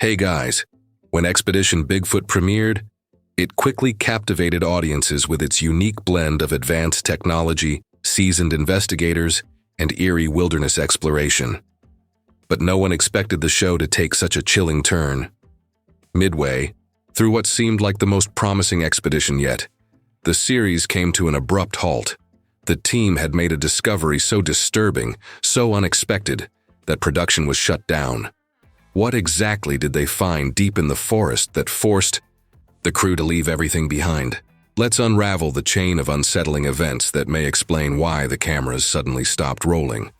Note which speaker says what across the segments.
Speaker 1: Hey guys, when Expedition Bigfoot premiered, it quickly captivated audiences with its unique blend of advanced technology, seasoned investigators, and eerie wilderness exploration. But no one expected the show to take such a chilling turn. Midway, through what seemed like the most promising expedition yet, the series came to an abrupt halt. The team had made a discovery so disturbing, so unexpected, that production was shut down. What exactly did they find deep in the forest that forced the crew to leave everything behind? Let's unravel the chain of unsettling events that may explain why the cameras suddenly stopped rolling,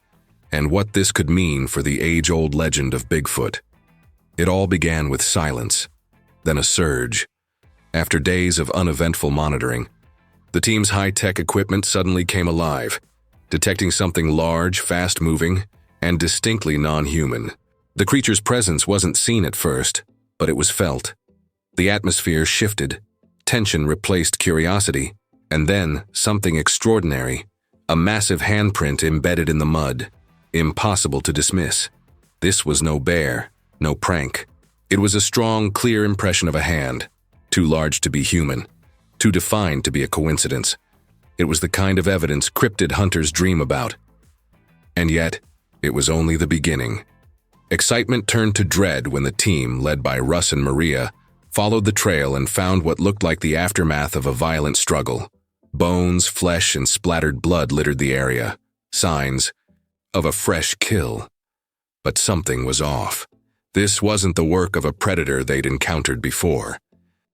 Speaker 1: and what this could mean for the age-old legend of Bigfoot. It all began with silence, then a surge. After days of uneventful monitoring, the team's high-tech equipment suddenly came alive, detecting something large, fast-moving, and distinctly non-human. The creature's presence wasn't seen at first, but it was felt. The atmosphere shifted, tension replaced curiosity, and then something extraordinary, a massive handprint embedded in the mud, impossible to dismiss. This was no bear, no prank. It was a strong, clear impression of a hand, too large to be human, too defined to be a coincidence. It was the kind of evidence cryptid hunters dream about. And yet, it was only the beginning. Excitement turned to dread when the team, led by Russ and Maria, followed the trail and found what looked like the aftermath of a violent struggle. Bones, flesh, and splattered blood littered the area, signs of a fresh kill. But something was off. This wasn't the work of a predator they'd encountered before.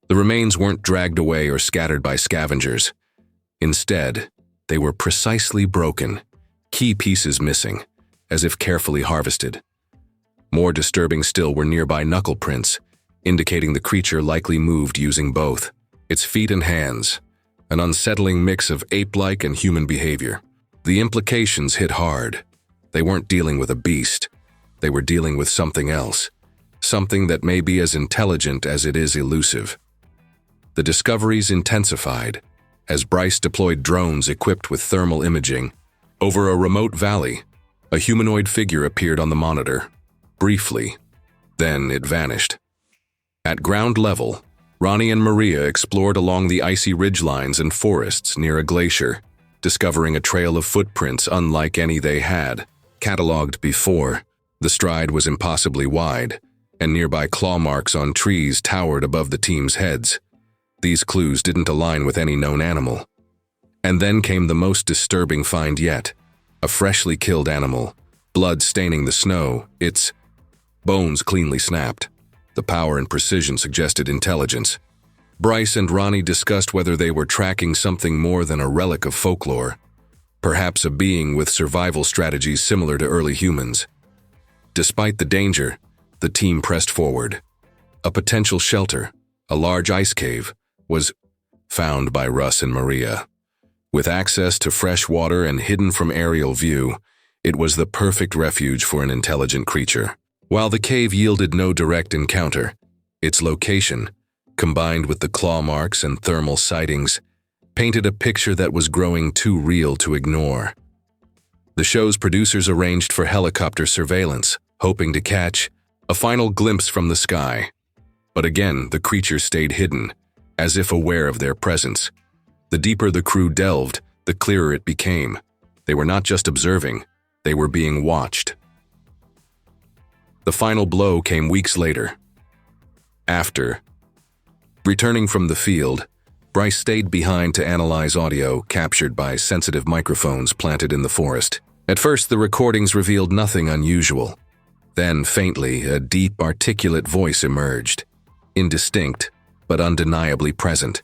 Speaker 1: The remains weren't dragged away or scattered by scavengers. Instead, they were precisely broken, key pieces missing, as if carefully harvested. More disturbing still were nearby knuckle prints, indicating the creature likely moved using both its feet and hands, an unsettling mix of ape-like and human behavior. The implications hit hard. They weren't dealing with a beast. They were dealing with something else, something that may be as intelligent as it is elusive. The discoveries intensified as Bryce deployed drones equipped with thermal imaging. Over a remote valley, a humanoid figure appeared on the monitor. Briefly, then it vanished. At ground level, Ronnie and Maria explored along the icy ridgelines and forests near a glacier, discovering a trail of footprints unlike any they had cataloged before. The stride was impossibly wide, and nearby claw marks on trees towered above the team's heads. These clues didn't align with any known animal. And then came the most disturbing find yet, a freshly killed animal, blood staining the snow, its bones cleanly snapped. The power and precision suggested intelligence. Bryce and Ronnie discussed whether they were tracking something more than a relic of folklore, perhaps a being with survival strategies similar to early humans. Despite the danger, the team pressed forward. A potential shelter, a large ice cave, was found by Russ and Maria. With access to fresh water and hidden from aerial view, it was the perfect refuge for an intelligent creature. While the cave yielded no direct encounter, its location, combined with the claw marks and thermal sightings, painted a picture that was growing too real to ignore. The show's producers arranged for helicopter surveillance, hoping to catch a final glimpse from the sky. But again, the creature stayed hidden, as if aware of their presence. The deeper the crew delved, the clearer it became. They were not just observing, they were being watched. The final blow came weeks later. Returning from the field, Bryce stayed behind to analyze audio captured by sensitive microphones planted in the forest. At first, the recordings revealed nothing unusual. Then, faintly, a deep, articulate voice emerged, indistinct, but undeniably present.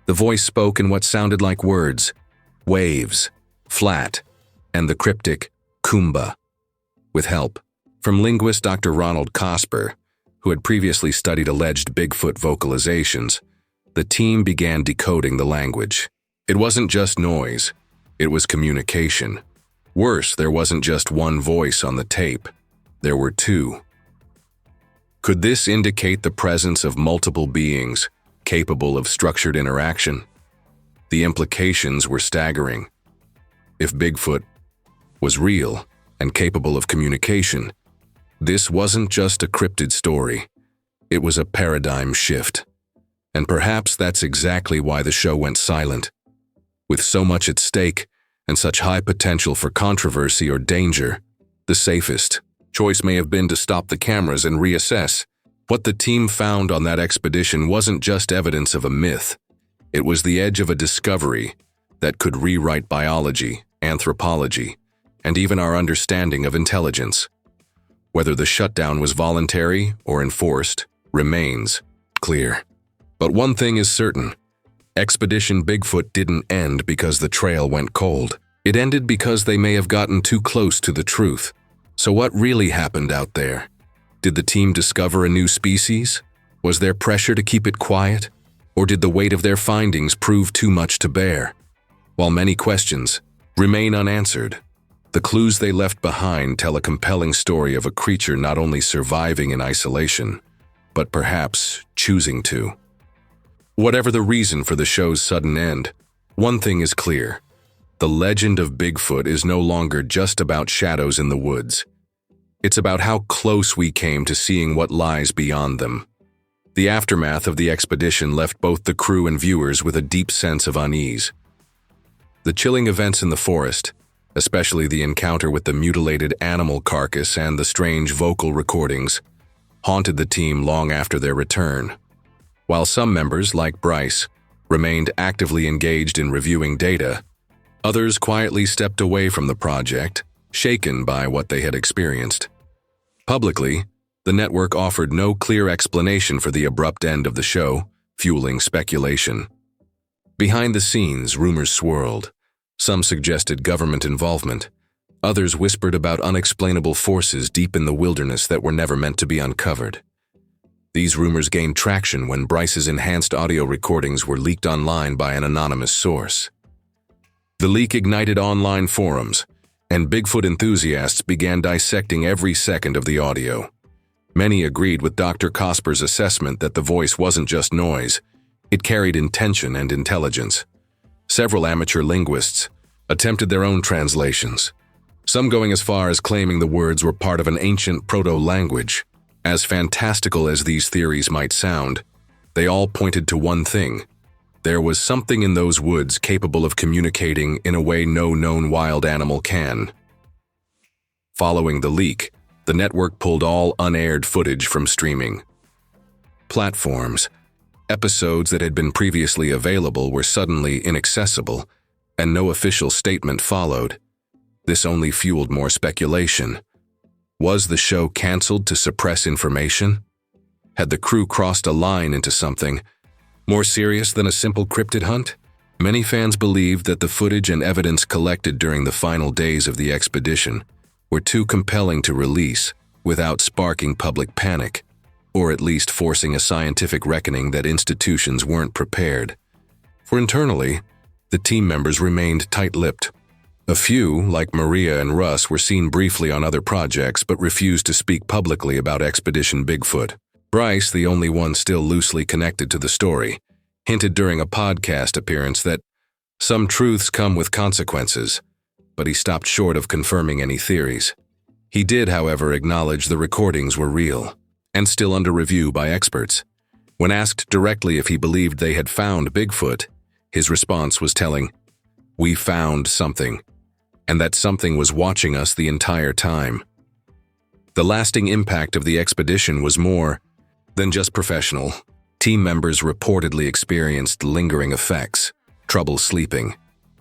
Speaker 1: The voice spoke in what sounded like words, waves, flat, and the cryptic Kumba. With help from linguist Dr. Ronald Cosper, who had previously studied alleged Bigfoot vocalizations, the team began decoding the language. It wasn't just noise, it was communication. Worse, there wasn't just one voice on the tape, there were two. Could this indicate the presence of multiple beings capable of structured interaction? The implications were staggering. If Bigfoot was real and capable of communication, this wasn't just a cryptid story. It was a paradigm shift. And perhaps that's exactly why the show went silent. With so much at stake and such high potential for controversy or danger, the safest choice may have been to stop the cameras and reassess. What the team found on that expedition wasn't just evidence of a myth. It was the edge of a discovery that could rewrite biology, anthropology, and even our understanding of intelligence. Whether the shutdown was voluntary or enforced remains clear. But one thing is certain. Expedition Bigfoot didn't end because the trail went cold. It ended because they may have gotten too close to the truth. So what really happened out there? Did the team discover a new species? Was there pressure to keep it quiet? Or did the weight of their findings prove too much to bear? While many questions remain unanswered, the clues they left behind tell a compelling story of a creature not only surviving in isolation, but perhaps choosing to. Whatever the reason for the show's sudden end, one thing is clear. The legend of Bigfoot is no longer just about shadows in the woods. It's about how close we came to seeing what lies beyond them. The aftermath of the expedition left both the crew and viewers with a deep sense of unease. The chilling events in the forest, especially the encounter with the mutilated animal carcass and the strange vocal recordings, haunted the team long after their return. While some members, like Bryce, remained actively engaged in reviewing data, others quietly stepped away from the project, shaken by what they had experienced. Publicly, the network offered no clear explanation for the abrupt end of the show, fueling speculation. Behind the scenes, rumors swirled. Some suggested government involvement. Others whispered about unexplainable forces deep in the wilderness that were never meant to be uncovered. These rumors gained traction when Bryce's enhanced audio recordings were leaked online by an anonymous source. The leak ignited online forums, and Bigfoot enthusiasts began dissecting every second of the audio. Many agreed with Dr. Cosper's assessment that the voice wasn't just noise, it carried intention and intelligence. Several amateur linguists attempted their own translations, some going as far as claiming the words were part of an ancient proto-language. As fantastical as these theories might sound, they all pointed to one thing. There was something in those woods capable of communicating in a way no known wild animal can. Following the leak, the network pulled all unaired footage from streaming platforms. Episodes that had been previously available were suddenly inaccessible, and no official statement followed. This only fueled more speculation. Was the show canceled to suppress information? Had the crew crossed a line into something more serious than a simple cryptid hunt? Many fans believed that the footage and evidence collected during the final days of the expedition were too compelling to release without sparking public panic, or at least forcing a scientific reckoning that institutions weren't prepared. For internally, the team members remained tight-lipped. A few, like Maria and Russ, were seen briefly on other projects but refused to speak publicly about Expedition Bigfoot. Bryce, the only one still loosely connected to the story, hinted during a podcast appearance that some truths come with consequences, but he stopped short of confirming any theories. He did, however, acknowledge the recordings were real and still under review by experts. When asked directly if he believed they had found Bigfoot, his response was telling, "We found something, and that something was watching us the entire time." The lasting impact of the expedition was more than just professional. Team members reportedly experienced lingering effects, trouble sleeping,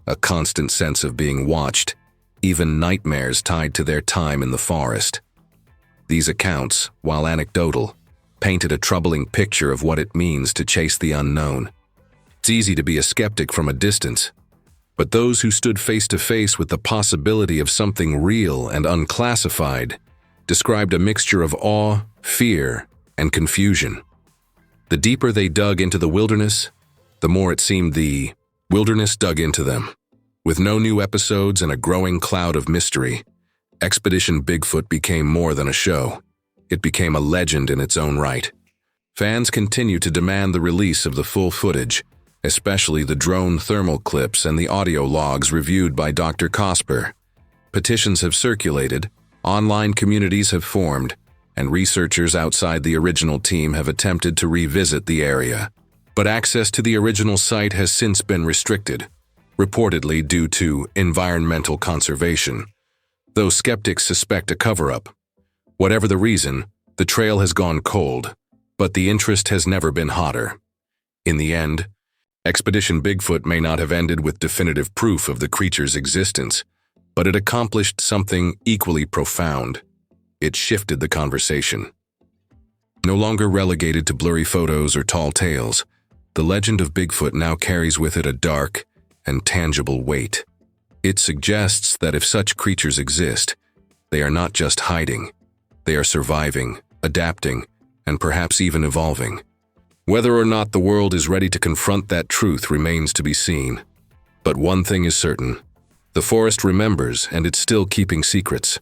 Speaker 1: a constant sense of being watched, even nightmares tied to their time in the forest. These accounts, while anecdotal, painted a troubling picture of what it means to chase the unknown. It's easy to be a skeptic from a distance, but those who stood face to face with the possibility of something real and unclassified described a mixture of awe, fear, and confusion. The deeper they dug into the wilderness, the more it seemed the wilderness dug into them. With no new episodes and a growing cloud of mystery, Expedition Bigfoot became more than a show. It became a legend in its own right. Fans continue to demand the release of the full footage, especially the drone thermal clips and the audio logs reviewed by Dr. Cosper. Petitions have circulated, online communities have formed, and researchers outside the original team have attempted to revisit the area. But access to the original site has since been restricted, reportedly due to environmental conservation, though skeptics suspect a cover-up. Whatever the reason, the trail has gone cold, but the interest has never been hotter. In the end, Expedition Bigfoot may not have ended with definitive proof of the creature's existence, but it accomplished something equally profound. It shifted the conversation. No longer relegated to blurry photos or tall tales, the legend of Bigfoot now carries with it a dark and tangible weight. It suggests that if such creatures exist, they are not just hiding. They are surviving, adapting, and perhaps even evolving. Whether or not the world is ready to confront that truth remains to be seen. But one thing is certain: the forest remembers, and it's still keeping secrets.